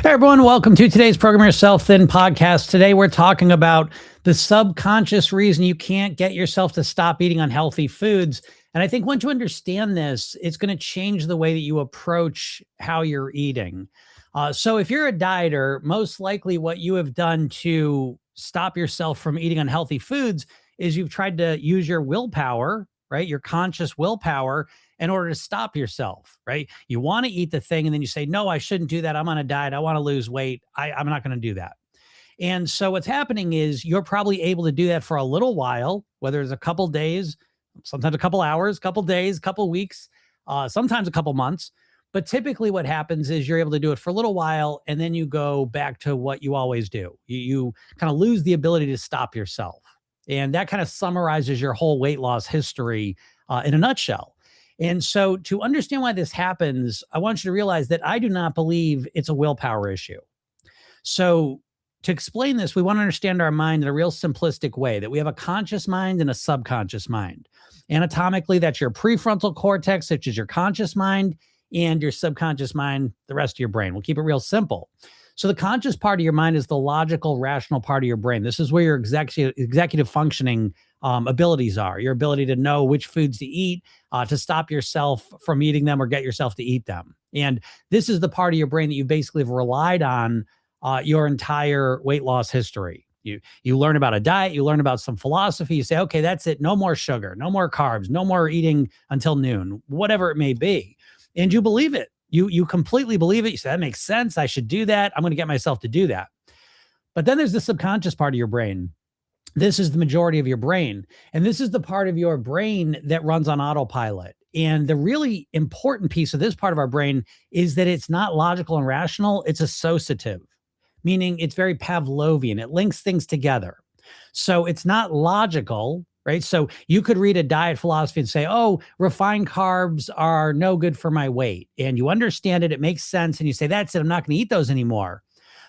Hey everyone, welcome to today's Program Yourself Thin podcast. Today we're talking about the subconscious reason you can't get yourself to stop eating unhealthy foods. And I think once you understand this, it's going to change the way that you approach how you're eating. So if you're a dieter, most likely what you have done to stop yourself from eating unhealthy foods is you've tried to use your willpower, right? Your conscious willpower in order to stop yourself, right? You want to eat the thing and then you say, no, I shouldn't do that. I'm on a diet. I want to lose weight. I'm not going to do that. And so what's happening is you're probably able to do that for a little while, whether it's a couple days, sometimes a couple hours, couple days, couple weeks, sometimes a couple months. But typically what happens is you're able to do it for a little while and then you go back to what you always do. You kind of lose the ability to stop yourself. And that kind of summarizes your whole weight loss history in a nutshell. And so to understand why this happens, I want you to realize that I do not believe it's a willpower issue. So to explain this, we want to understand our mind in a real simplistic way, that we have a conscious mind and a subconscious mind. Anatomically, that's your prefrontal cortex, which is your conscious mind, and your subconscious mind, the rest of your brain. We'll keep it real simple. So the conscious part of your mind is the logical, rational part of your brain. This is where your executive functioning abilities are, your ability to know which foods to eat, to stop yourself from eating them or get yourself to eat them. And this is the part of your brain that you basically have relied on your entire weight loss history. You learn about a diet, you learn about some philosophy, you say, okay, that's it. No more sugar, no more carbs, no more eating until noon, whatever it may be. And you believe it. You completely believe it. You say, that makes sense. I should do that. I'm going to get myself to do that. But then there's the subconscious part of your brain. This is the majority of your brain. And this is the part of your brain that runs on autopilot. And the really important piece of this part of our brain is that it's not logical and rational. It's associative, meaning it's very Pavlovian. It links things together. So it's not logical, right? So you could read a diet philosophy and say, oh, refined carbs are no good for my weight. And you understand it. It makes sense. And you say, that's it. I'm not going to eat those anymore.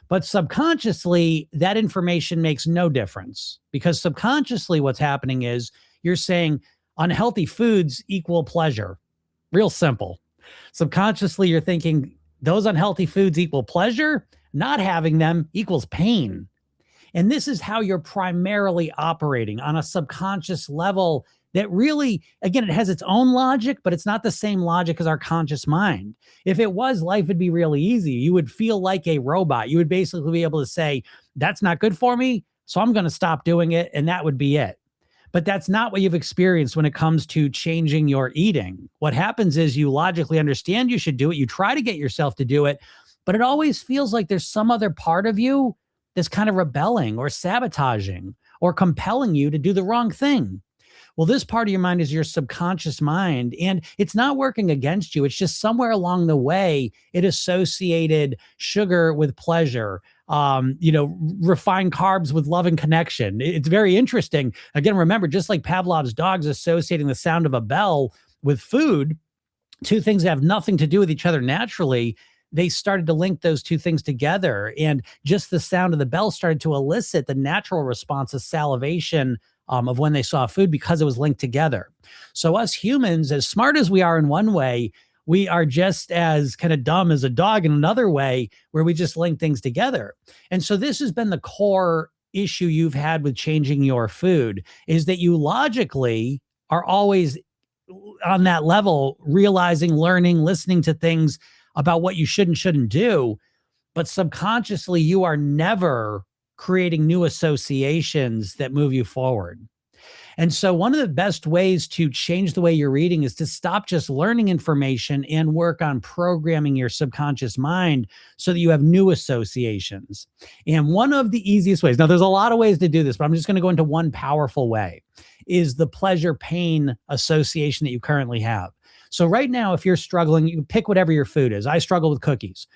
But subconsciously, that information makes no difference, because subconsciously what's happening is you're saying unhealthy foods equal pleasure. Real simple. Subconsciously, you're thinking those unhealthy foods equal pleasure. Not having them equals pain. And this is how you're primarily operating on a subconscious level that really, again, it has its own logic, but it's not the same logic as our conscious mind. If it was, life would be really easy. You would feel like a robot. You would basically be able to say, that's not good for me, so I'm going to stop doing it, and that would be it. But that's not what you've experienced when it comes to changing your eating. What happens is you logically understand you should do it. You try to get yourself to do it, but it always feels like there's some other part of you that's kind of rebelling or sabotaging or compelling you to do the wrong thing. Well, this part of your mind is your subconscious mind, and it's not working against you. It's just somewhere along the way, it associated sugar with pleasure, refined carbs with love and connection. It's very interesting. Again, remember, just like Pavlov's dogs associating the sound of a bell with food, two things that have nothing to do with each other naturally, they started to link those two things together. And just the sound of the bell started to elicit the natural response of salivation of when they saw food, because it was linked together. So us humans, as smart as we are in one way, we are just as kind of dumb as a dog in another way, where we just link things together. And so this has been the core issue you've had with changing your food, is that you logically are always on that level, realizing, learning, listening to things about what you should and shouldn't do. But subconsciously, you are never creating new associations that move you forward. And so one of the best ways to change the way you're eating is to stop just learning information and work on programming your subconscious mind so that you have new associations. And one of the easiest ways, now there's a lot of ways to do this, but I'm just going to go into one powerful way, is the pleasure-pain association that you currently have. So right now, if you're struggling, you pick whatever your food is. I struggle with cookies.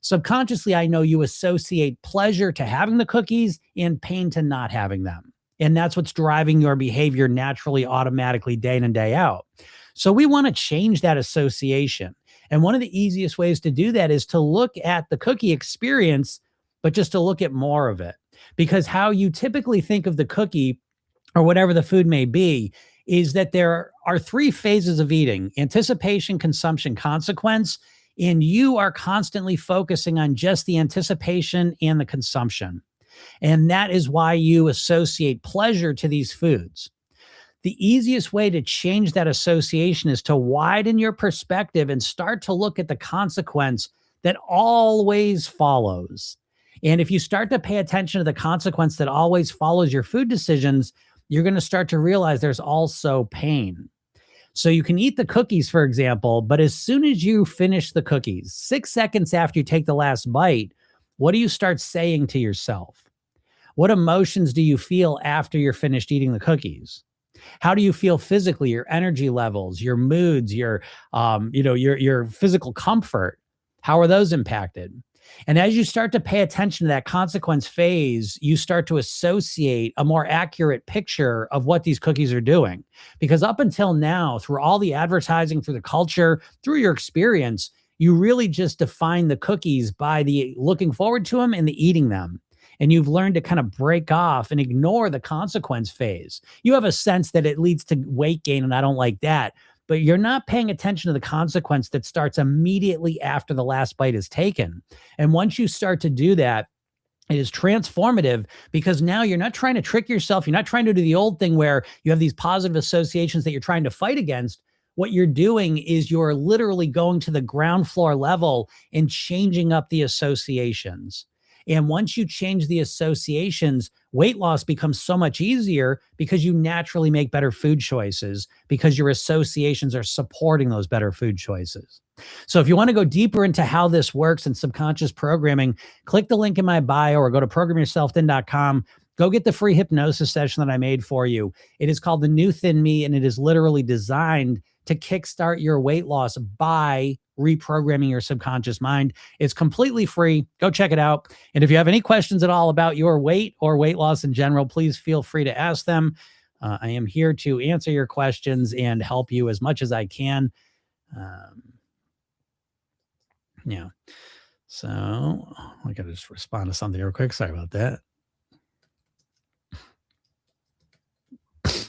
Subconsciously, I know you associate pleasure to having the cookies and pain to not having them. And that's what's driving your behavior naturally, automatically, day in and day out. So we want to change that association. And one of the easiest ways to do that is to look at the cookie experience, but just to look at more of it. Because how you typically think of the cookie or whatever the food may be is that there are three phases of eating: anticipation, consumption, consequence. And you are constantly focusing on just the anticipation and the consumption. And that is why you associate pleasure to these foods. The easiest way to change that association is to widen your perspective and start to look at the consequence that always follows. And if you start to pay attention to the consequence that always follows your food decisions, you're going to start to realize there's also pain. So you can eat the cookies, for example, but as soon as you finish the cookies, 6 seconds after you take the last bite, what do you start saying to yourself? What emotions do you feel after you're finished eating the cookies? How do you feel physically, your energy levels, your moods, your physical comfort? How are those impacted? And as you start to pay attention to that consequence phase, you start to associate a more accurate picture of what these cookies are doing. Because up until now, through all the advertising, through the culture, through your experience, you really just define the cookies by the looking forward to them and the eating them. And you've learned to kind of break off and ignore the consequence phase. You have a sense that it leads to weight gain, and I don't like that. But you're not paying attention to the consequence that starts immediately after the last bite is taken. And once you start to do that, it is transformative because now you're not trying to trick yourself. You're not trying to do the old thing where you have these positive associations that you're trying to fight against. What you're doing is you're literally going to the ground floor level and changing up the associations. And once you change the associations, weight loss becomes so much easier because you naturally make better food choices because your associations are supporting those better food choices. So if you want to go deeper into how this works in subconscious programming, click the link in my bio or go to programyourselfthin.com. Go get the free hypnosis session that I made for you. It is called The New Thin Me, and it is literally designed to kickstart your weight loss by reprogramming your subconscious mind. It's completely free. Go check it out. And if you have any questions at all about your weight or weight loss in general, please feel free to ask them. I am here to answer your questions and help you as much as I can. Yeah. So I got to just respond to something real quick. Sorry about that.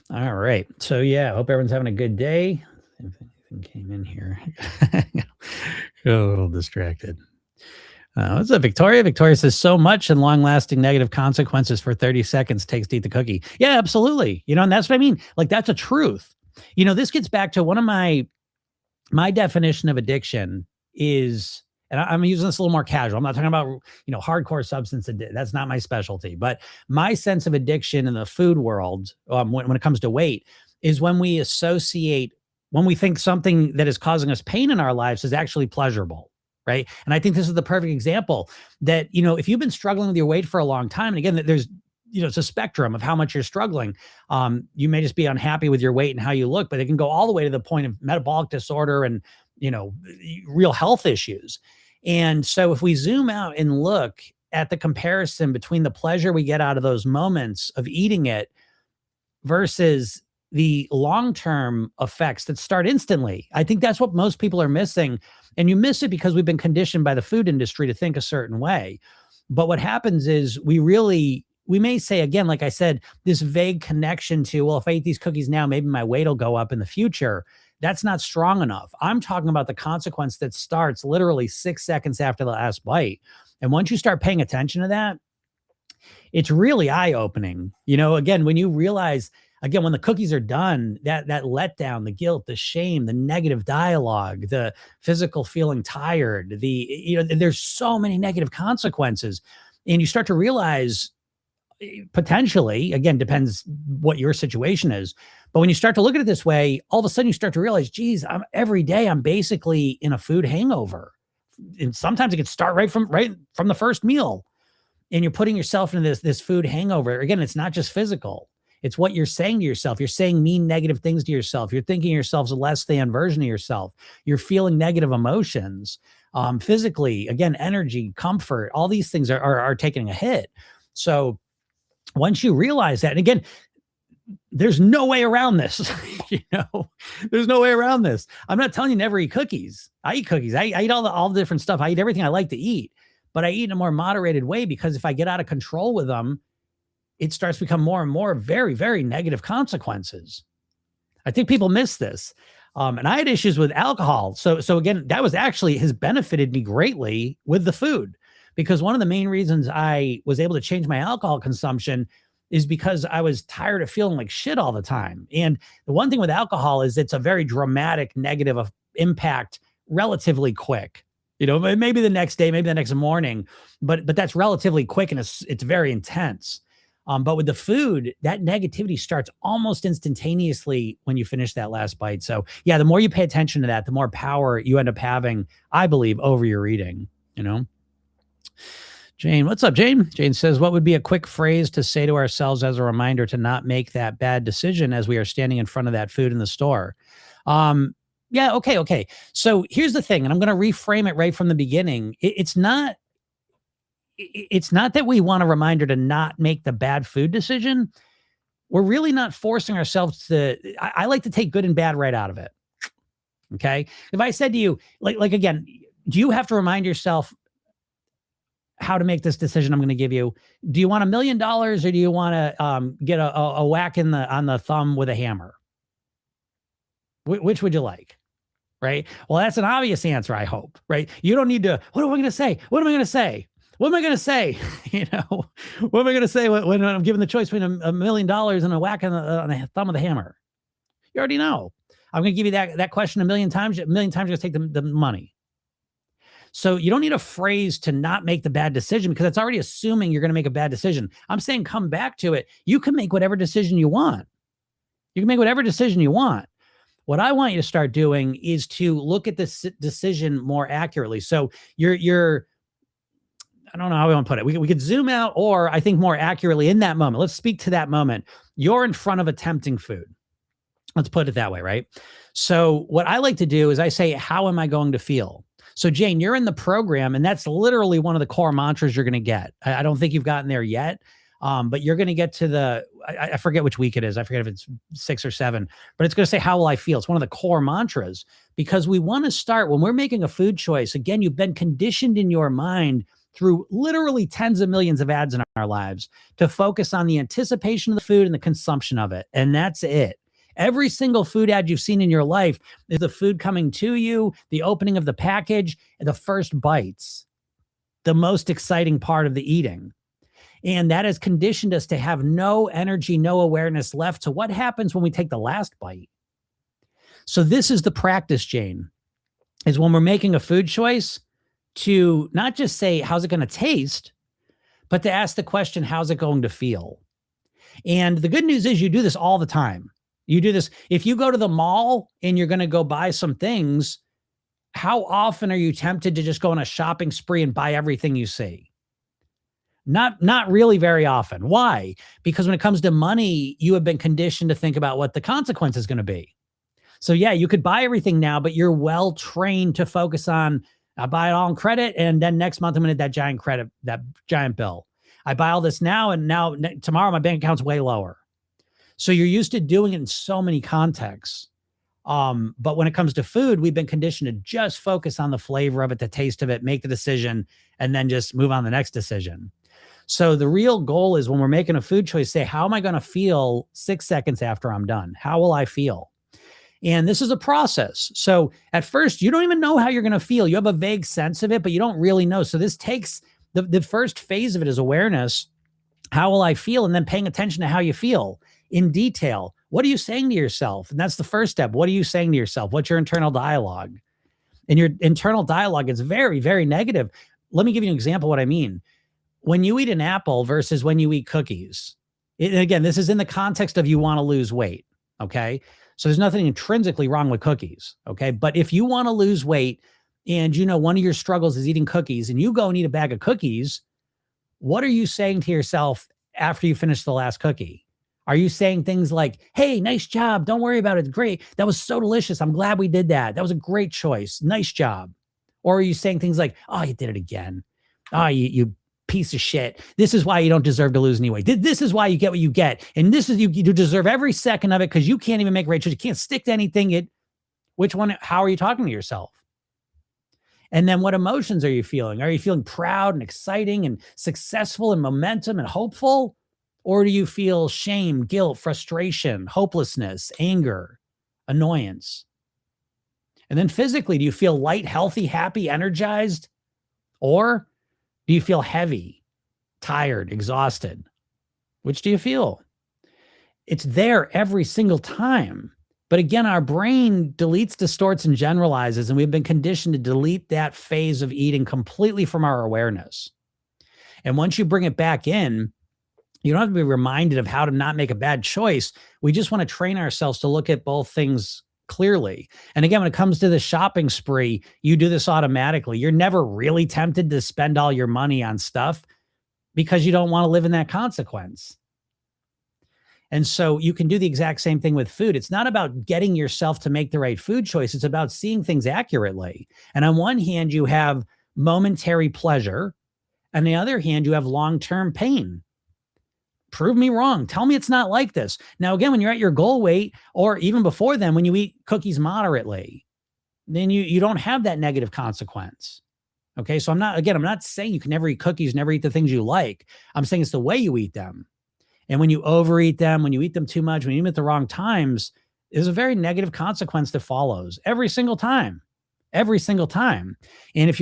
All right. So yeah, hope everyone's having a good day. If anything came in here, got a little distracted. What's up, Victoria? Victoria says so much and long-lasting negative consequences for 30 seconds takes to eat the cookie. Yeah, absolutely. And that's what I mean. Like, that's a truth. This gets back to one of my definition of addiction is, and I'm using this a little more casual. I'm not talking about, hardcore substance addiction. That's not my specialty. But my sense of addiction in the food world, when it comes to weight, is when we think something that is causing us pain in our lives is actually pleasurable, right? And I think this is the perfect example that, if you've been struggling with your weight for a long time, and again, there's, it's a spectrum of how much you're struggling. You may just be unhappy with your weight and how you look, but it can go all the way to the point of metabolic disorder and, real health issues. And so if we zoom out and look at the comparison between the pleasure we get out of those moments of eating it versus the long-term effects that start instantly, I think that's what most people are missing. And you miss it because we've been conditioned by the food industry to think a certain way. But what happens is we may say, again, like I said, this vague connection to, well, if I eat these cookies now, maybe my weight will go up in the future. That's not strong enough. I'm talking about the consequence that starts literally 6 seconds after the last bite. And once you start paying attention to that, it's really eye-opening. Again, when you realize, again, when the cookies are done, that letdown, the guilt, the shame, the negative dialogue, the physical feeling tired, there's so many negative consequences. And you start to realize, potentially, again, depends what your situation is. But when you start to look at it this way, all of a sudden you start to realize, geez, every day I'm basically in a food hangover. And sometimes it can start right from the first meal. And you're putting yourself into this food hangover. Again, it's not just physical. It's what you're saying to yourself. You're saying mean, negative things to yourself. You're thinking yourself as a less than version of yourself. You're feeling negative emotions. Physically, again, energy, comfort, all these things are taking a hit. So once you realize that, and again, there's no way around this. There's no way around this. I'm not telling you never eat cookies. I eat cookies. I eat all the different stuff. I eat everything I like to eat, but I eat in a more moderated way because if I get out of control with them, it starts to become more and more very, very negative consequences. I think people miss this. And I had issues with alcohol. So again, that has benefited me greatly with the food, because one of the main reasons I was able to change my alcohol consumption is because I was tired of feeling like shit all the time. And the one thing with alcohol is it's a very dramatic negative impact relatively quick. Maybe the next day, maybe the next morning, but that's relatively quick, and it's very intense. But with the food, that negativity starts almost instantaneously when you finish that last bite. So yeah, the more you pay attention to that, the more power you end up having, I believe, over your eating, Jane, what's up, Jane? Jane says, what would be a quick phrase to say to ourselves as a reminder to not make that bad decision as we are standing in front of that food in the store? Yeah, okay. So here's the thing, and I'm going to reframe it right from the beginning. It's not that we want a reminder to not make the bad food decision. We're really not forcing ourselves to. I like to take good and bad right out of it. Okay. If I said to you, like again, do you have to remind yourself how to make this decision I'm going to give you? Do you want $1 million, or do you want to get a whack on the thumb with a hammer? Which would you like? Right? Well, that's an obvious answer, I hope, right? You don't need to, what am I going to say? What am I going to say? What am I going to say? What am I going to say when I'm given the choice between $1 million and a whack on the thumb of the hammer? You already know. I'm going to give you that question a million times. A million times, you're going to take the money. So you don't need a phrase to not make the bad decision, because it's already assuming you're going to make a bad decision. I'm saying come back to it. You can make whatever decision you want. You can make whatever decision you want. What I want you to start doing is to look at this decision more accurately. So you're I don't know how we want to put it. We could zoom out, or I think more accurately in that moment. Let's speak to that moment. You're in front of a tempting food. Let's put it that way, right? So what I like to do is I say, how am I going to feel? So Jane, you're in the program, and that's literally one of the core mantras you're going to get. I don't think you've gotten there yet, but you're going to get to I forget which week it is. I forget if it's 6 or 7, but it's going to say, how will I feel? It's one of the core mantras, because we want to start when we're making a food choice. Again, you've been conditioned in your mind through literally tens of millions of ads in our lives to focus on the anticipation of the food and the consumption of it. And that's it. Every single food ad you've seen in your life is the food coming to you, the opening of the package, and the first bites, the most exciting part of the eating. And that has conditioned us to have no energy, no awareness left to what happens when we take the last bite. So this is the practice, Jane, is when we're making a food choice, to not just say, how's it going to taste, but to ask the question, how's it going to feel? And the good news is you do this all the time. You do this. If you go to the mall and you're going to go buy some things, how often are you tempted to just go on a shopping spree and buy everything you see? Not really very often. Why? Because when it comes to money, you have been conditioned to think about what the consequence is going to be. So yeah, you could buy everything now, but you're well trained to focus on, I buy it all in credit, and then next month I'm going to get that giant bill. I buy all this now, and now tomorrow my bank account's way lower. So you're used to doing it in so many contexts. But when it comes to food, we've been conditioned to just focus on the flavor of it, the taste of it, make the decision, and then just move on to the next decision. So the real goal is when we're making a food choice, say, how am I going to feel 6 seconds after I'm done? How will I feel? And this is a process. So at first, you don't even know how you're going to feel. You have a vague sense of it, but you don't really know. So this takes the first phase of it is awareness. How will I feel? And then paying attention to how you feel in detail. What are you saying to yourself? And that's the first step. What are you saying to yourself? What's your internal dialogue? And your internal dialogue is very, very negative. Let me give you an example of what I mean. When you eat an apple versus when you eat cookies, again, this is in the context of you want to lose weight, okay? So there's nothing intrinsically wrong with cookies, okay? But if you want to lose weight and one of your struggles is eating cookies, and you go and eat a bag of cookies, what are you saying to yourself after you finish the last cookie? Are you saying things like, hey, nice job, don't worry about it, great, that was so delicious, I'm glad we did that, that was a great choice, nice job? Or are you saying things like, oh, you did it again, oh, you piece of shit, this is why you don't deserve to lose any weight, this is why you get what you get, and this is you deserve every second of it because you can't even make right choice, you can't stick to anything. Which one? How are you talking to yourself? And then what emotions are you feeling? Are you feeling proud and exciting and successful and momentum and hopeful? Or do you feel shame, guilt, frustration, hopelessness, anger, annoyance? And then physically, do you feel light, healthy, happy, energized? Or do you feel heavy, tired, exhausted? Which do you feel? It's there every single time. But again, our brain deletes, distorts, and generalizes, and we've been conditioned to delete that phase of eating completely from our awareness. And once you bring it back in, you don't have to be reminded of how to not make a bad choice. We just want to train ourselves to look at both things clearly. And again, when it comes to the shopping spree, you do this automatically. You're never really tempted to spend all your money on stuff because you don't want to live in that consequence. And so you can do the exact same thing with food. It's not about getting yourself to make the right food choice. It's about seeing things accurately. And on one hand, you have momentary pleasure. On the other hand, you have long-term pain. Prove me wrong. Tell me it's not like this. Now, again, when you're at your goal weight, or even before then, when you eat cookies moderately, then you don't have that negative consequence. Okay. So I'm not saying you can never eat cookies, never eat the things you like. I'm saying it's the way you eat them. And when you overeat them, when you eat them too much, when you eat them at the wrong times, there's a very negative consequence that follows every single time. And if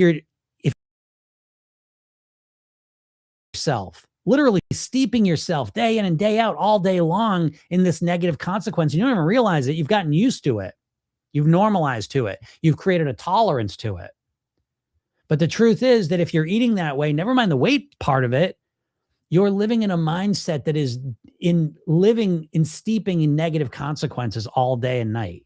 yourself, literally steeping yourself day in and day out, all day long in this negative consequence, you don't even realize it. You've gotten used to it. You've normalized to it. You've created a tolerance to it. But the truth is that if you're eating that way, never mind the weight part of it, you're living in a mindset that is steeping in negative consequences all day and night.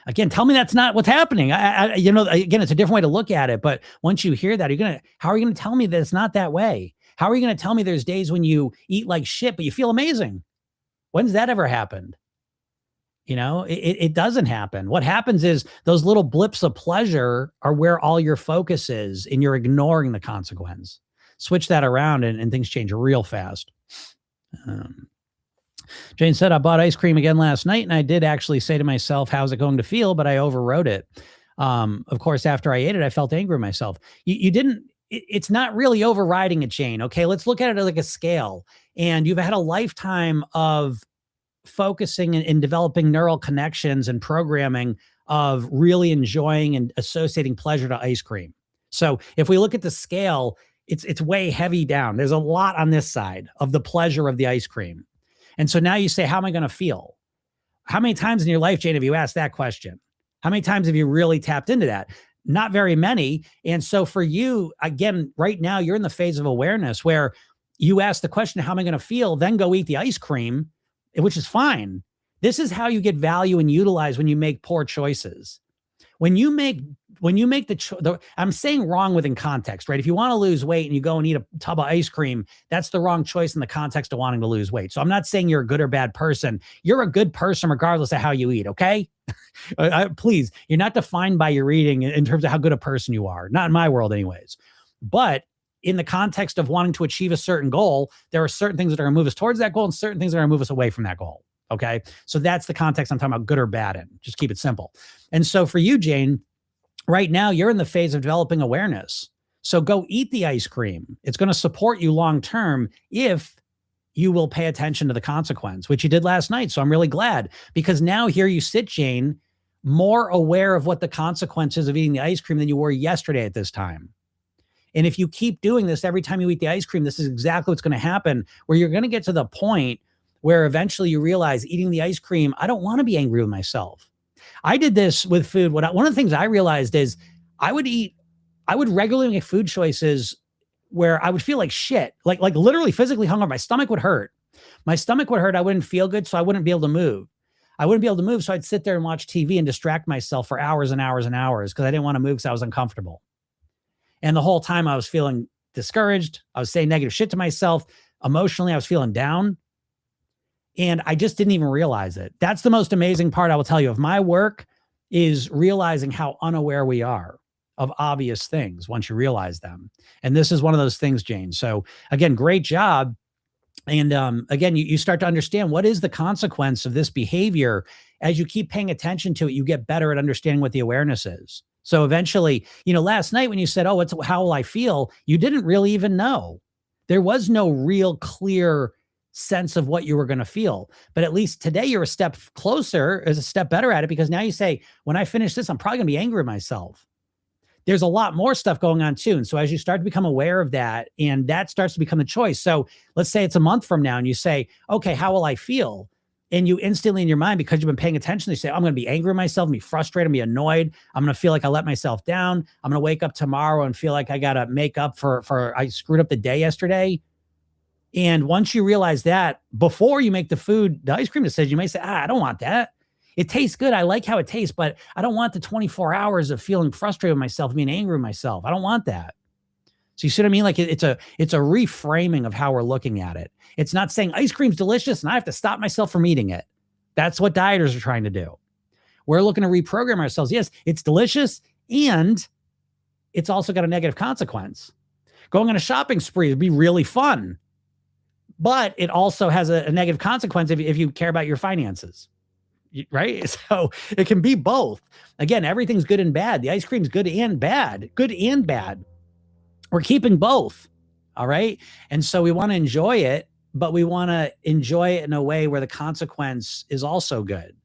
Again, tell me that's not what's happening. Again, it's a different way to look at it. But once you hear that, how are you going to tell me that it's not that way? How are you going to tell me there's days when you eat like shit, but you feel amazing? When's that ever happened? It doesn't happen. What happens is those little blips of pleasure are where all your focus is, and you're ignoring the consequence. Switch that around and things change real fast. Jane said, I bought ice cream again last night, and I did actually say to myself, how's it going to feel? But I overrode it. Of course, after I ate it, I felt angry with myself. It's not really overriding it, Jane. Okay, let's look at it like a scale. And you've had a lifetime of focusing and developing neural connections and programming of really enjoying and associating pleasure to ice cream. So if we look at the scale, it's way heavy down. There's a lot on this side of the pleasure of the ice cream. And so now you say, how am I going to feel? How many times in your life, Jane, have you asked that question? How many times have you really tapped into that? Not very many. And so for you, again, right now, you're in the phase of awareness where you ask the question, how am I going to feel? Then go eat the ice cream, which is fine. This is how you get value and utilize when you make poor choices. When you make I'm saying wrong within context, right? If you want to lose weight and you go and eat a tub of ice cream, that's the wrong choice in the context of wanting to lose weight. So I'm not saying you're a good or bad person. You're a good person regardless of how you eat, okay? Please, you're not defined by your eating in terms of how good a person you are. Not in my world anyways. But in the context of wanting to achieve a certain goal, there are certain things that are going to move us towards that goal and certain things that are going to move us away from that goal. Okay. So that's the context I'm talking about, good or bad in. Just keep it simple. And so for you, Jane, right now you're in the phase of developing awareness. So go eat the ice cream. It's going to support you long-term if you will pay attention to the consequence, which you did last night. So I'm really glad, because now here you sit, Jane, more aware of what the consequences of eating the ice cream than you were yesterday at this time. And if you keep doing this every time you eat the ice cream, this is exactly what's going to happen, where you're going to get to the point where eventually you realize eating the ice cream, I don't want to be angry with myself. I did this with food. One of the things I realized is I would regularly make food choices where I would feel like shit, like literally physically hungover. My stomach would hurt. I wouldn't feel good. So I wouldn't be able to move. So I'd sit there and watch TV and distract myself for hours and hours and hours because I didn't want to move because I was uncomfortable. And the whole time I was feeling discouraged. I was saying negative shit to myself. Emotionally, I was feeling down. And I just didn't even realize it. That's the most amazing part I will tell you of my work, is realizing how unaware we are of obvious things once you realize them. And this is one of those things, Jane. So again, great job. And again, you start to understand what is the consequence of this behavior. As you keep paying attention to it, you get better at understanding what the awareness is. So eventually, last night when you said, oh, how will I feel? You didn't really even know. There was no real clear sense of what you were going to feel. But at least today you're a step closer, is a step better at it, because now you say, when I finish this, I'm probably going to be angry at myself. There's a lot more stuff going on too. And so as you start to become aware of that, and that starts to become the choice. So let's say it's a month from now and you say, okay, how will I feel? And you instantly in your mind, because you've been paying attention, you say, I'm going to be angry at myself, be frustrated, be annoyed. I'm going to feel like I let myself down. I'm going to wake up tomorrow and feel like I got to make up for I screwed up the day yesterday. And once you realize that, before you make the food, the ice cream decision, you may say, I don't want that. It tastes good. I like how it tastes, but I don't want the 24 hours of feeling frustrated with myself, being angry with myself. I don't want that. So you see what I mean? Like it's a reframing of how we're looking at it. It's not saying ice cream's delicious and I have to stop myself from eating it. That's what dieters are trying to do. We're looking to reprogram ourselves. Yes, it's delicious, and it's also got a negative consequence. Going on a shopping spree would be really fun, but it also has a negative consequence if you care about your finances. Right? So it can be both. Again, everything's good and bad. The ice cream's good and bad. Good and bad. We're keeping both. All right. And so we want to enjoy it, but we want to enjoy it in a way where the consequence is also good.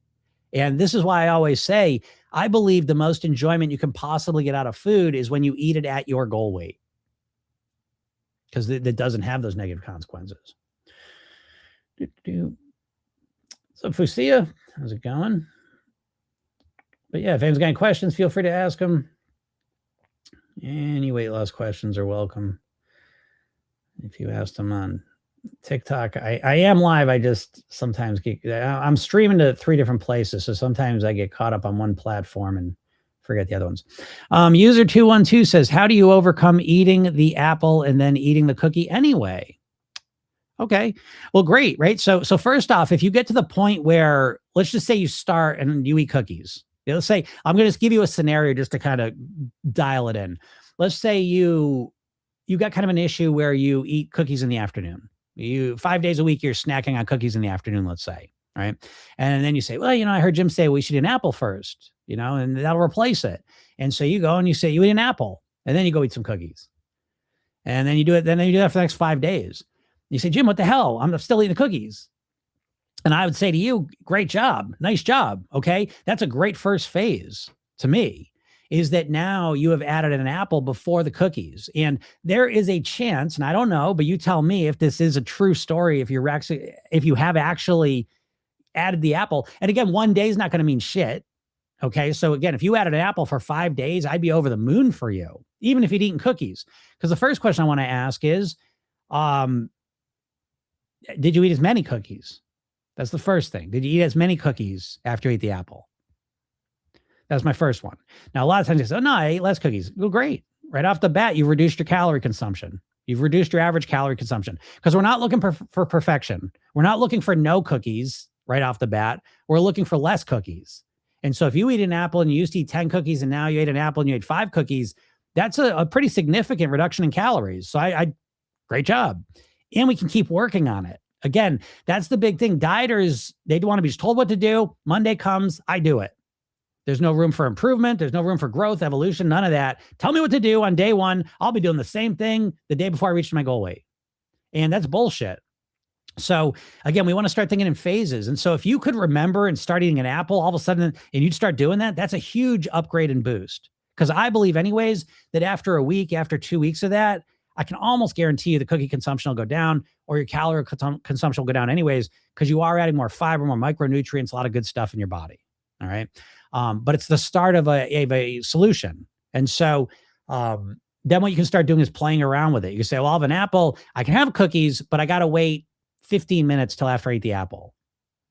And this is why I always say, I believe the most enjoyment you can possibly get out of food is when you eat it at your goal weight, because it doesn't have those negative consequences. So Fusia, how's it going? But yeah, if anyone's got any questions, feel free to ask them. Any weight loss questions are welcome. If you ask them on TikTok, I am live. I just sometimes I'm streaming to 3 different places. So sometimes I get caught up on one platform and forget the other ones. User 212 says, how do you overcome eating the apple and then eating the cookie anyway? Okay, well, great, right? So first off, if you get to the point where, let's just say you start and you eat cookies. Let's say, I'm going to just give you a scenario just to kind of dial it in. Let's say you got kind of an issue where you eat cookies in the afternoon. 5 days a week, you're snacking on cookies in the afternoon, let's say, right? And then you say, well, I heard Jim say we should eat an apple first, and that'll replace it. And so you go and you say you eat an apple, and then you go eat some cookies. And then you do it. Then you do that for the next 5 days. You say, Jim, what the hell? I'm still eating the cookies. And I would say to you, great job. Nice job. Okay. That's a great first phase to me, is that now you have added an apple before the cookies. And there is a chance, and I don't know, but you tell me if this is a true story, if you have actually added the apple. And again, 1 day is not going to mean shit. Okay. So again, if you added an apple for 5 days, I'd be over the moon for you, even if you'd eaten cookies. Because the first question I want to ask is, did you eat as many cookies? That's the first thing. Did you eat as many cookies after you ate the apple? That's my first one. Now, a lot of times you say, oh, no, I ate less cookies. Well, great. Right off the bat, you've reduced your calorie consumption. You've reduced your average calorie consumption, because we're not looking for perfection. We're not looking for no cookies right off the bat. We're looking for less cookies. And so if you eat an apple and you used to eat 10 cookies and now you ate an apple and you ate 5 cookies, that's a pretty significant reduction in calories. So I great job. And we can keep working on it. Again, that's the big thing. Dieters, they want to be just told what to do. Monday comes, I do it. There's no room for improvement. There's no room for growth, evolution, none of that. Tell me what to do on day 1. I'll be doing the same thing the day before I reach my goal weight. And that's bullshit. So again, we want to start thinking in phases. And so if you could remember and start eating an apple all of a sudden, and you'd start doing that, that's a huge upgrade and boost. Because I believe anyways, that after a week, after 2 weeks of that, I can almost guarantee you the cookie consumption will go down, or your calorie consumption will go down anyways, because you are adding more fiber, more micronutrients, a lot of good stuff in your body. All right. But it's the start of a solution. And so then what you can start doing is playing around with it. You say, well, I'll have an apple. I can have cookies, but I got to wait 15 minutes till after I eat the apple.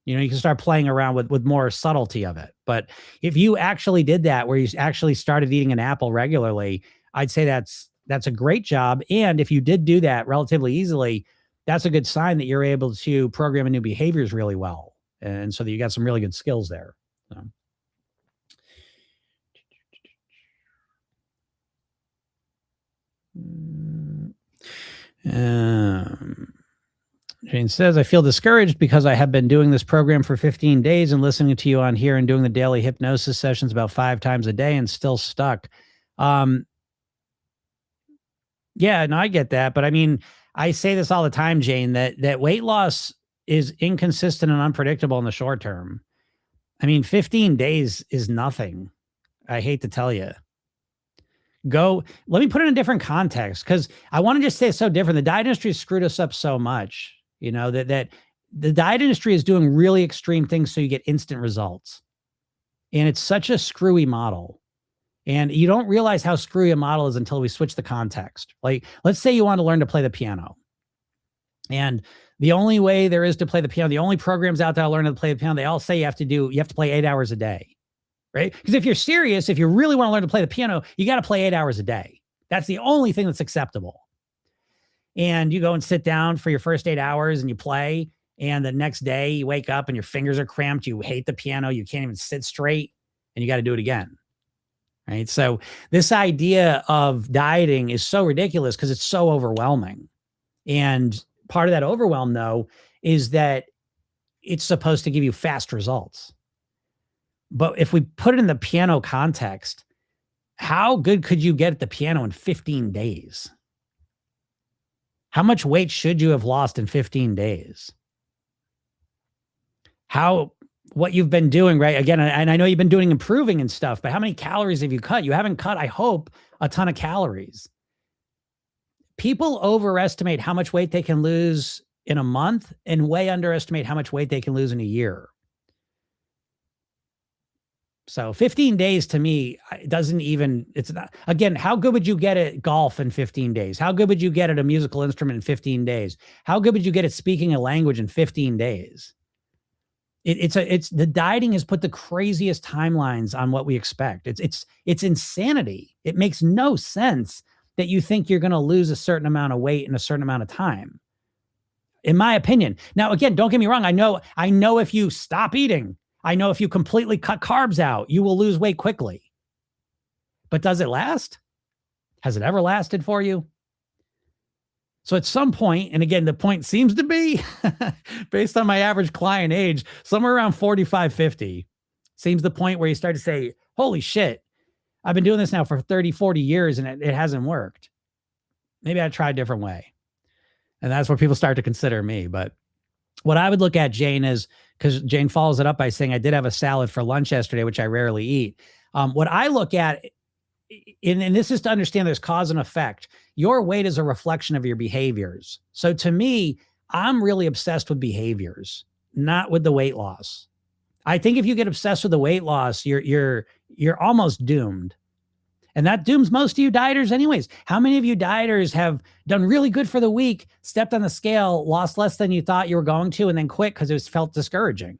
You can start playing around with more subtlety of it. But if you actually did that, where you actually started eating an apple regularly, I'd say that's a great job. And if you did do that relatively easily, that's a good sign that you're able to program in new behaviors really well. And so that you got some really good skills there. So. Jane says, I feel discouraged because I have been doing this program for 15 days and listening to you on here and doing the daily hypnosis sessions about 5 times a day and still stuck. Yeah, no, I get that. But I mean, I say this all the time, Jane, that weight loss is inconsistent and unpredictable in the short term. I mean, 15 days is nothing. I hate to tell you. Let me put it in a different context, because I want to just say it's so different. The diet industry has screwed us up so much, that the diet industry is doing really extreme things so you get instant results. And it's such a screwy model. And you don't realize how screwy a model is until we switch the context. Like, let's say you want to learn to play the piano. And the only way there is to play the piano, the only programs out there to learn to play the piano, they all say you have to play 8 hours a day, right? Because if you're serious, if you really want to learn to play the piano, you got to play 8 hours a day. That's the only thing that's acceptable. And you go and sit down for your first 8 hours and you play. And the next day you wake up and your fingers are cramped. You hate the piano. You can't even sit straight, and you got to do it again. Right. So this idea of dieting is so ridiculous because it's so overwhelming. And part of that overwhelm, though, is that it's supposed to give you fast results. But if we put it in the piano context, how good could you get at the piano in 15 days? How much weight should you have lost in 15 days? What you've been doing, right? Again, and I know you've been doing improving and stuff, but how many calories have you cut? You haven't cut, I hope, a ton of calories. People overestimate how much weight they can lose in a month and way underestimate how much weight they can lose in a year. So 15 days to me it's not, again, how good would you get at golf in 15 days? How good would you get at a musical instrument in 15 days? How good would you get at speaking a language in 15 days? It's the dieting has put the craziest timelines on what we expect. It's insanity. It makes no sense that you think you're going to lose a certain amount of weight in a certain amount of time, in my opinion. Now, again, don't get me wrong. I know if you stop eating, I know if you completely cut carbs out, you will lose weight quickly. But does it last? Has it ever lasted for you? So at some point, and again, the point seems to be, based on my average client age, somewhere around 45, 50, seems the point where you start to say, holy shit, I've been doing this now for 30, 40 years and it hasn't worked. Maybe I'd try a different way. And that's where people start to consider me. But what I would look at, Jane, is, because Jane follows it up by saying, I did have a salad for lunch yesterday, which I rarely eat. What I look at, and this is to understand there's cause and effect. Your weight is a reflection of your behaviors. So to me, I'm really obsessed with behaviors, not with the weight loss. I think if you get obsessed with the weight loss, you're almost doomed. And that dooms most of you dieters anyways. How many of you dieters have done really good for the week, stepped on the scale, lost less than you thought you were going to, and then quit because it felt discouraging?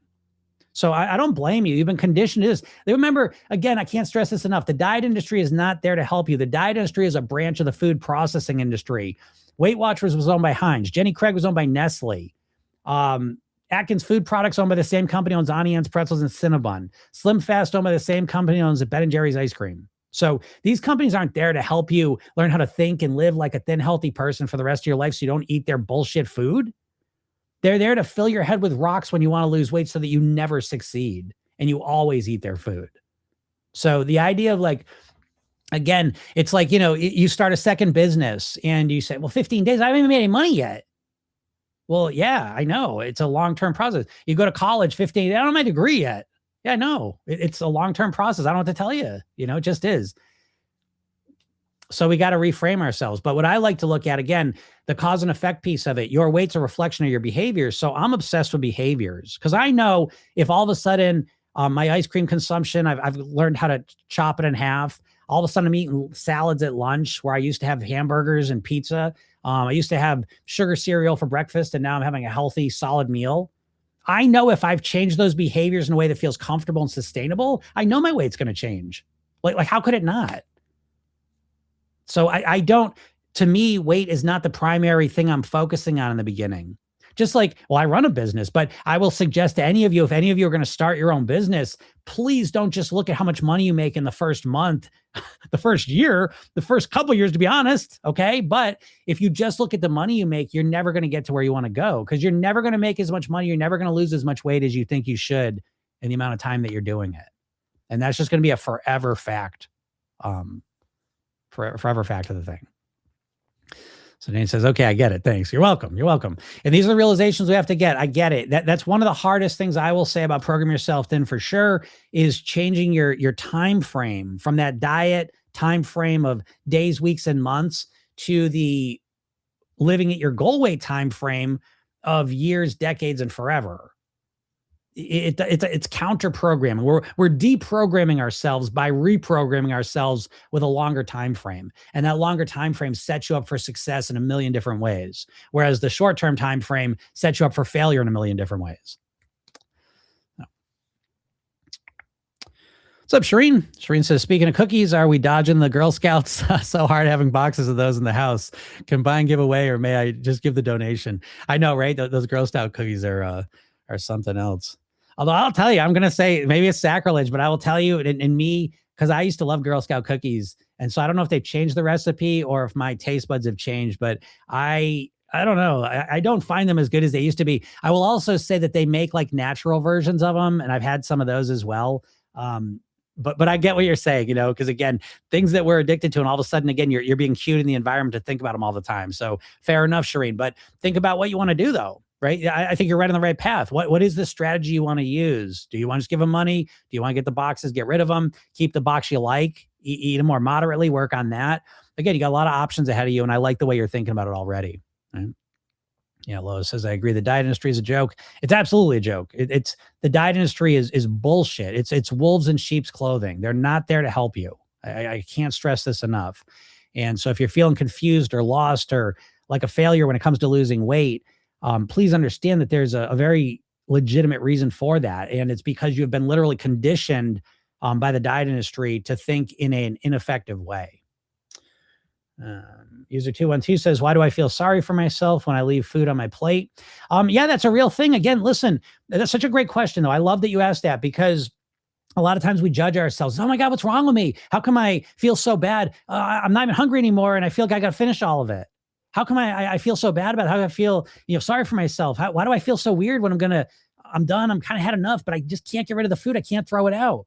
So I don't blame you. You've been conditioned to this. Remember, again, I can't stress this enough. The diet industry is not there to help you. The diet industry is a branch of the food processing industry. Weight Watchers was owned by Heinz. Jenny Craig was owned by Nestle. Atkins Food Products owned by the same company owns Auntie Anne's Pretzels and Cinnabon. Slim Fast owned by the same company owns Ben & Jerry's ice cream. So these companies aren't there to help you learn how to think and live like a thin, healthy person for the rest of your life so you don't eat their bullshit food. They're there to fill your head with rocks when you want to lose weight so that you never succeed and you always eat their food. So the idea of, like, again, it's like, you start a second business and you say, well, 15 days, I haven't even made any money yet. Well, yeah, I know. It's a long-term process. You go to college, 15, I don't have my degree yet. Yeah, I know. It's a long-term process. I don't know what to tell you. It just is. So we got to reframe ourselves. But what I like to look at, again, the cause and effect piece of it, your weight's a reflection of your behaviors. So I'm obsessed with behaviors because I know if all of a sudden my ice cream consumption, I've learned how to chop it in half. All of a sudden I'm eating salads at lunch where I used to have hamburgers and pizza. I used to have sugar cereal for breakfast, and now I'm having a healthy, solid meal. I know if I've changed those behaviors in a way that feels comfortable and sustainable, I know my weight's going to change. Like how could it not? So I don't, to me, weight is not the primary thing I'm focusing on in the beginning. Just like, well, I run a business, but I will suggest to any of you, if any of you are going to start your own business, please don't just look at how much money you make in the first month, the first year, the first couple of years, to be honest. Okay. But if you just look at the money you make, you're never going to get to where you want to go because you're never going to make as much money. You're never going to lose as much weight as you think you should in the amount of time that you're doing it. And that's just going to be a forever fact. Forever fact of the thing. So Dane says, okay, I get it. Thanks. You're welcome. You're welcome. And these are the realizations we have to get. I get it. That's one of the hardest things I will say about Program Yourself Thin for sure is changing your time frame from that diet time frame of days, weeks, and months to the living at your goal weight time frame of years, decades, and forever. It's counter programming. We're deprogramming ourselves by reprogramming ourselves with a longer time frame, and that longer time frame sets you up for success in a million different ways, whereas the short term time frame sets you up for failure in a million different ways. What's up, Shireen? Shireen says, speaking of cookies, are we dodging the Girl Scouts so hard having boxes of those in the house? Combine giveaway, or may I just give the donation? I know, right? Those Girl Scout cookies are something else. Although I'll tell you, I'm going to say maybe it's sacrilege, but I will tell you, in me, because I used to love Girl Scout cookies. And so I don't know if they've changed the recipe or if my taste buds have changed, but I don't know. I don't find them as good as they used to be. I will also say that they make like natural versions of them, and I've had some of those as well. But I get what you're saying, because again, things that we're addicted to, and all of a sudden, again, you're being cued in the environment to think about them all the time. So fair enough, Shireen. But think about what you want to do, though, right? I think you're right on the right path. What is the strategy you want to use? Do you want to just give them money? Do you want to get the boxes, get rid of them, keep the box you like, eat them more moderately, work on that? Again, you got a lot of options ahead of you, and I like the way you're thinking about it already. Right? Yeah, Lois says, I agree. The diet industry is a joke. It's absolutely a joke. It's the diet industry is bullshit. It's wolves in sheep's clothing. They're not there to help you. I can't stress this enough. And so if you're feeling confused or lost or like a failure when it comes to losing weight, please understand that there's a very legitimate reason for that. And it's because you've been literally conditioned by the diet industry to think in an ineffective way. User 212 says, why do I feel sorry for myself when I leave food on my plate? Yeah, that's a real thing. Again, listen, that's such a great question, though. I love that you asked that, because a lot of times we judge ourselves. Oh my God, what's wrong with me? How come I feel so bad? I'm not even hungry anymore, and I feel like I got to finish all of it. How come I feel so bad about it? How do I feel, sorry for myself? Why do I feel so weird when I'm done? I'm kind of had enough, but I just can't get rid of the food. I can't throw it out.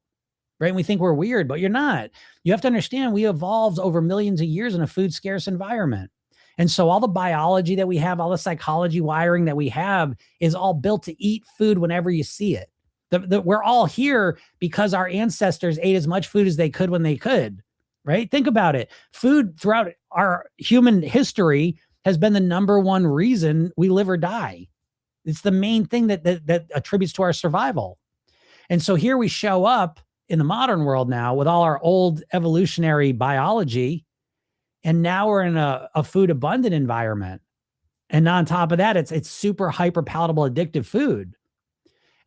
Right? And we think we're weird, but you're not. You have to understand we evolved over millions of years in a food scarce environment. And so all the biology that we have, all the psychology wiring that we have is all built to eat food whenever you see it. We're all here because our ancestors ate as much food as they could when they could, right? Think about it. Food throughout our human history has been the number one reason we live or die. It's the main thing that attributes to our survival. And so here we show up in the modern world now with all our old evolutionary biology, and now we're in a food abundant environment. And on top of that, it's super hyper palatable, addictive food.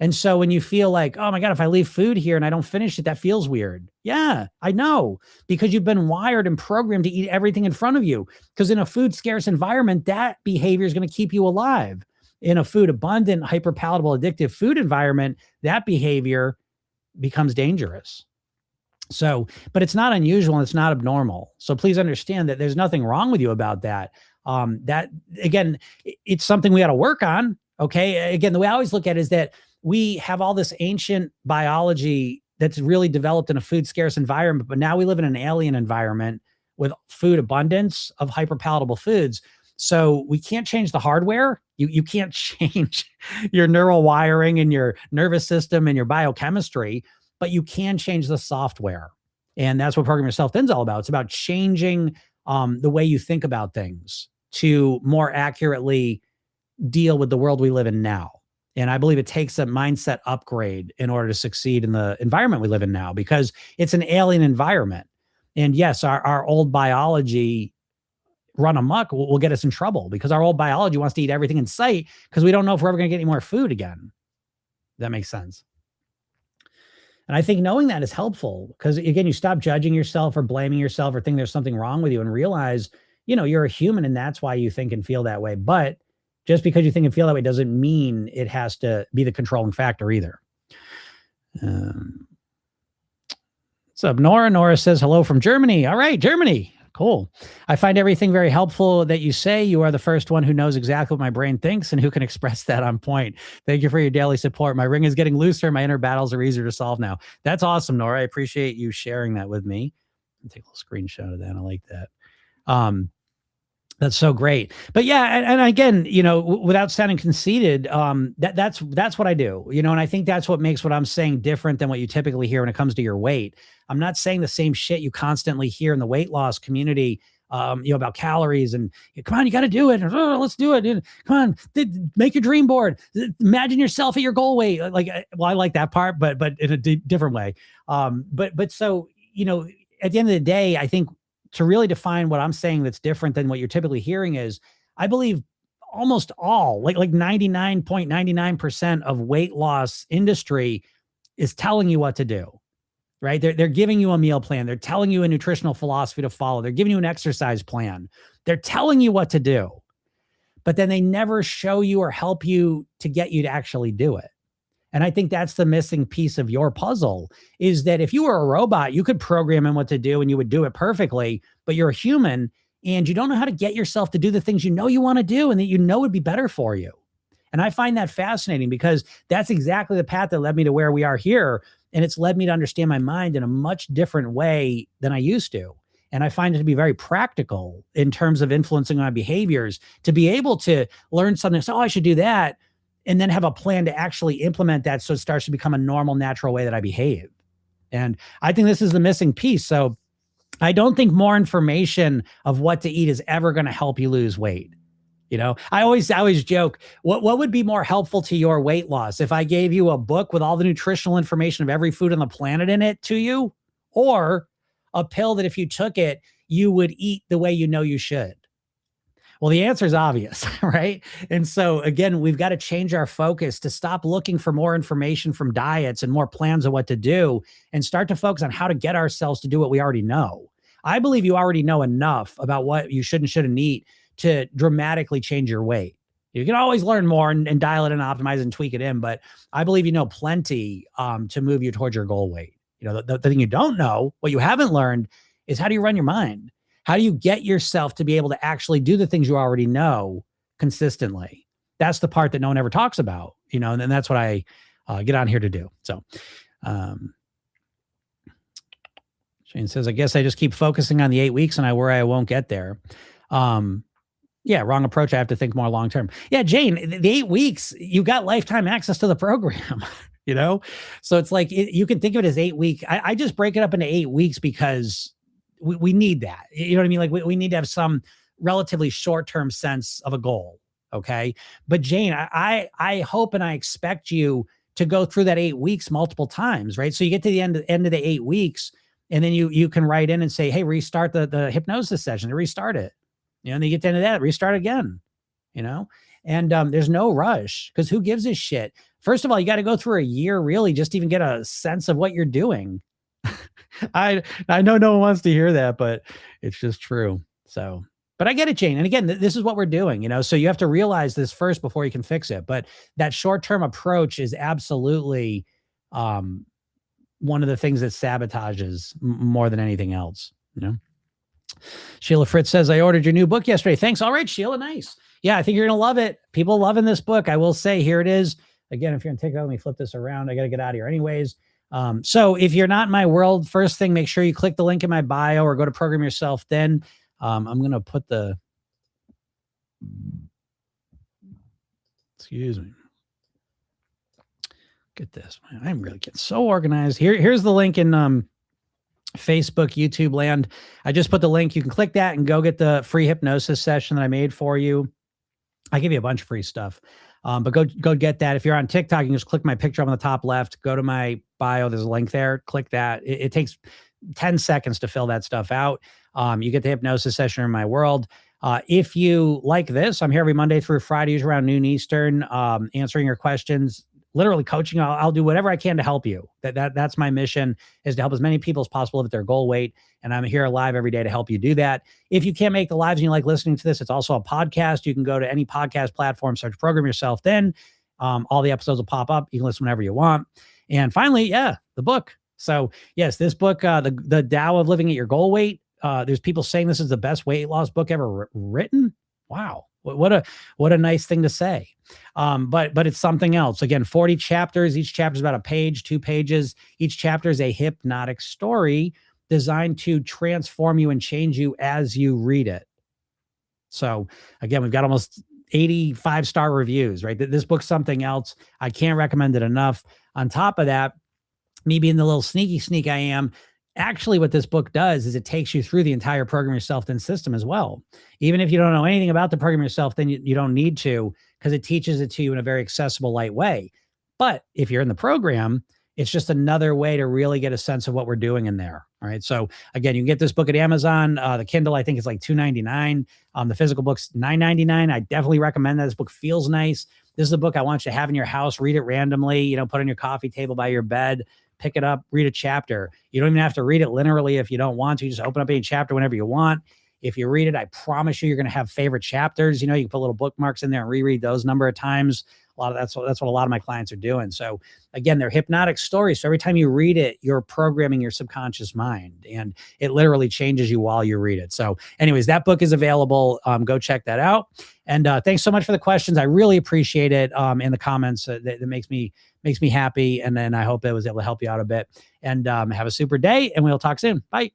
And so when you feel like, oh my God, if I leave food here and I don't finish it, that feels weird. Yeah, I know, because you've been wired and programmed to eat everything in front of you. Because in a food scarce environment, that behavior is going to keep you alive. In a food abundant, hyper palatable, addictive food environment, that behavior becomes dangerous. So, but it's not unusual and it's not abnormal. So please understand that there's nothing wrong with you about that. That again, it's something we got to work on. Okay. Again, the way I always look at it is that we have all this ancient biology that's really developed in a food scarce environment, but now we live in an alien environment with food abundance of hyper palatable foods. So we can't change the hardware. You can't change your neural wiring and your nervous system and your biochemistry, but you can change the software. And that's what Program Yourself Thin is all about. It's about changing the way you think about things to more accurately deal with the world we live in now. And I believe it takes a mindset upgrade in order to succeed in the environment we live in now, because it's an alien environment. And yes, our old biology run amok will get us in trouble, because our old biology wants to eat everything in sight, because we don't know if we're ever going to get any more food again. That makes sense. And I think knowing that is helpful, because again, you stop judging yourself or blaming yourself or think there's something wrong with you, and realize, you're a human and that's why you think and feel that way. But just because you think and feel that way doesn't mean it has to be the controlling factor either. What's up, Nora? Nora says, hello from Germany. All right, Germany. Cool. I find everything very helpful that you say. You are the first one who knows exactly what my brain thinks and who can express that on point. Thank you for your daily support. My ring is getting looser. My inner battles are easier to solve now. That's awesome, Nora. I appreciate you sharing that with me. I'll take a little screenshot of that. I like that. That's so great. But yeah, and again, without sounding conceited, that's what I do, and I think that's what makes what I'm saying different than what you typically hear when it comes to your weight. I'm not saying the same shit you constantly hear in the weight loss community, about calories and come on, you got to do it. Oh, let's do it. Come on, make your dream board. Imagine yourself at your goal weight. Like, well, I like that part, but in a different way. But so, at the end of the day, I think to really define what I'm saying that's different than what you're typically hearing is I believe almost all, like 99.99% of weight loss industry is telling you what to do, right? They're giving you a meal plan. They're telling you a nutritional philosophy to follow. They're giving you an exercise plan. They're telling you what to do, but then they never show you or help you to get you to actually do it. And I think that's the missing piece of your puzzle is that if you were a robot, you could program in what to do and you would do it perfectly, but you're a human and you don't know how to get yourself to do the things you want to do and that would be better for you. And I find that fascinating because that's exactly the path that led me to where we are here. And it's led me to understand my mind in a much different way than I used to. And I find it to be very practical in terms of influencing my behaviors to be able to learn something. So, I should do that. And then have a plan to actually implement that so it starts to become a normal, natural way that I behave. And I think this is the missing piece. So I don't think more information of what to eat is ever going to help you lose weight. I always joke, what would be more helpful to your weight loss if I gave you a book with all the nutritional information of every food on the planet in it to you, or a pill that if you took it, you would eat the way you should? Well, the answer is obvious, right? And so again, we've got to change our focus to stop looking for more information from diets and more plans of what to do and start to focus on how to get ourselves to do what we already know. I believe you already know enough about what you should and shouldn't eat to dramatically change your weight. You can always learn more and dial it and optimize and tweak it in, but I believe you know plenty to move you towards your goal weight. The thing you don't know, what you haven't learned, is how do you run your mind? How do you get yourself to be able to actually do the things you already know consistently? That's the part that no one ever talks about, and that's what I get on here to do. So Shane says, I guess I just keep focusing on the 8 weeks and I worry I won't get there. Yeah, wrong approach. I have to think more long-term. Yeah, Jane, the 8 weeks, you got lifetime access to the program, So it's like, you can think of it as 8 week. I just break it up into 8 weeks because we need that. You know what I mean? Like we need to have some relatively short-term sense of a goal. Okay. But Jane, I hope and I expect you to go through that 8 weeks multiple times, right? So you get to the end of the 8 weeks and then you can write in and say, hey, restart the hypnosis session, restart it. And then you get to the end of that, restart again, and there's no rush because who gives a shit? First of all, you got to go through a year really just to even get a sense of what you're doing. I know no one wants to hear that, but it's just true. So, but I get it, Jane. And again, this is what we're doing, so you have to realize this first before you can fix it. But that short-term approach is absolutely one of the things that sabotages more than anything else, Sheila Fritz says, I ordered your new book yesterday. Thanks. All right, Sheila. Nice. Yeah, I think you're going to love it. People loving this book. I will say, here it is. Again, if you're on TikTok, let me flip this around. I got to get out of here anyways. So if you're not in my world, first thing, make sure you click the link in my bio or go to Program Yourself Thin. I'm going to put excuse me. Get this. I'm really getting so organized. Here's the link in Facebook, YouTube land. I just put the link. You can click that and go get the free hypnosis session that I made for you. I give you a bunch of free stuff. But go get that. If you're on TikTok, you can just click my picture up on the top left, go to my bio. There's a link there. Click that. It takes 10 seconds to fill that stuff out. You get the hypnosis session in my world. If you like this, I'm here every Monday through Friday, usually around noon Eastern, answering your questions, literally coaching. I'll do whatever I can to help you. That's my mission, is to help as many people as possible live at their goal weight. And I'm here live every day to help you do that. If you can't make the lives and you like listening to this, it's also a podcast. You can go to any podcast platform, search Program Yourself Thin. All the episodes will pop up. You can listen whenever you want. And finally, the book. So yes, this book, the Tao of Living at Your Goal Weight. There's people saying this is the best weight loss book ever written. Wow. What a nice thing to say. But it's something else. Again, 40 chapters. Each chapter is about a page, 2 pages. Each chapter is a hypnotic story designed to transform you and change you as you read it. So again, we've got almost 85-star reviews, right? This book's something else. I can't recommend it enough. On top of that, me being the little sneaky sneak I am, actually what this book does is it takes you through the entire Program Yourself Thin system as well. Even if you don't know anything about the Program Yourself Thin, you don't need to, because it teaches it to you in a very accessible, light way. But if you're in the program, it's just another way to really get a sense of what we're doing in there. All right. So again, you can get this book at Amazon. The Kindle, I think, is like $2.99. The physical book's $9.99. I definitely recommend that. This book feels nice. This is a book I want you to have in your house, read it randomly, put on your coffee table by your bed, pick it up, read a chapter. You don't even have to read it linearly if you don't want to. You just open up any chapter whenever you want. If you read it, I promise you, you're going to have favorite chapters. You can put little bookmarks in there and reread those number of times. That's what a lot of my clients are doing. So again, they're hypnotic stories. So every time you read it, you're programming your subconscious mind, and it literally changes you while you read it. So anyways, that book is available. Go check that out. And thanks so much for the questions. I really appreciate it. In the comments, that makes me happy. And then I hope it was able to help you out a bit. And have a super day, and we'll talk soon. Bye.